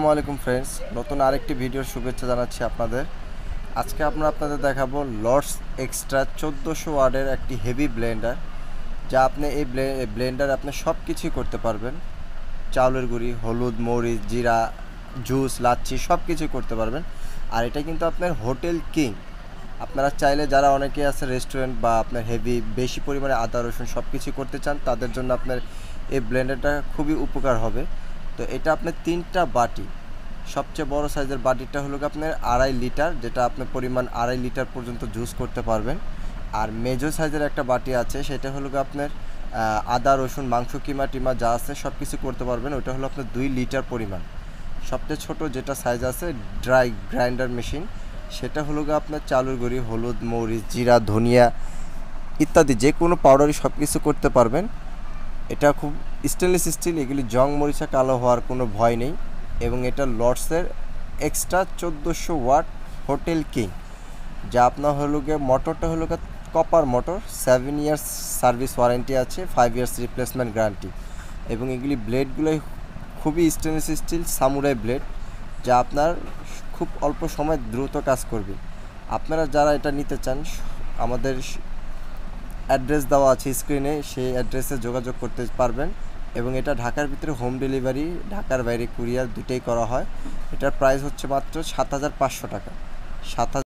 আসসালামু আলাইকুম ফ্রেন্ডস, নতুন আরেকটি ভিডিওর শুভেচ্ছা জানাচ্ছি আপনাদের। আজকে আপনাদের দেখাবো লর্ডস এক্সট্রা 1400 ওয়াটের একটি হেভি ব্লেন্ডার, যা আপনি এই ব্লেন্ডার আপনি সব কিছুই করতে পারবেন। চাউলের গুঁড়ি, হলুদ, মরিচ, জিরা, জুস, লাচ্ছি সব কিছুই করতে পারবেন। আর এটা কিন্তু আপনার হোটেল কিং। আপনারা চাইলে যারা অনেকে আছে রেস্টুরেন্ট বা আপনার হেভি বেশি পরিমাণে আদা রসুন সব কিছু করতে চান, তাদের জন্য আপনার এই ব্লেন্ডারটা খুবই উপকার হবে। তো এটা আপনার 3টা বাটি, সবচেয়ে বড় সাইজের বাটিটা হলো আপনার 2.5 লিটার, যেটা আপনার পরিমাণ 2.5 লিটার পর্যন্ত জুস করতে পারবেন। আর মেজো সাইজের একটা বাটি আছে, সেটা হলো আপনার আদা রসুন মাংস কিমা টিমা যা আছে সব কিছু করতে পারবেন। ওটা হলো আপনার 2 লিটার পরিমাণ। সবচেয়ে ছোট যেটা সাইজ আছে ড্রাই গ্রাইন্ডার মেশিন, সেটা হলো আপনার চালের গুঁড়ি, হলুদ, মরিচ, জিরা, ধনিয়া ইত্যাদি যে কোনো পাউডারই সব কিছু করতে পারবেন। এটা খুব স্টেনলেস স্টিল, এগুলি জং মরিচা কালো হওয়ার কোনো ভয় নেই। এবং এটা লর্ডসের এক্সট্রা 1400 ওয়াট হোটেল কিং, যা আপনার হলো গিয়ে মোটরটা হলো copper motor. 7 years service warranty আছে, 5 ইয়ার্স রিপ্লেসমেন্ট গ্যারান্টি। এবং এগুলি ব্লেডগুলোই খুবই স্টেনলেস স্টিল সামুরাই ব্লেড, যা আপনার খুব অল্প সময় দ্রুত কাজ করবে। আপনারা যারা এটা নিতে চান, আমাদের অ্যাড্রেস দেওয়া আছে স্ক্রিনে, সেই অ্যাড্রেসে যোগাযোগ করতে পারবেন। এবং এটা ঢাকার ভিতরে হোম ডেলিভারি, ঢাকার বাইরে কুরিয়ার দুটোই করা হয়। এটার প্রাইস হচ্ছে মাত্র 7,500 টাকা। 7,000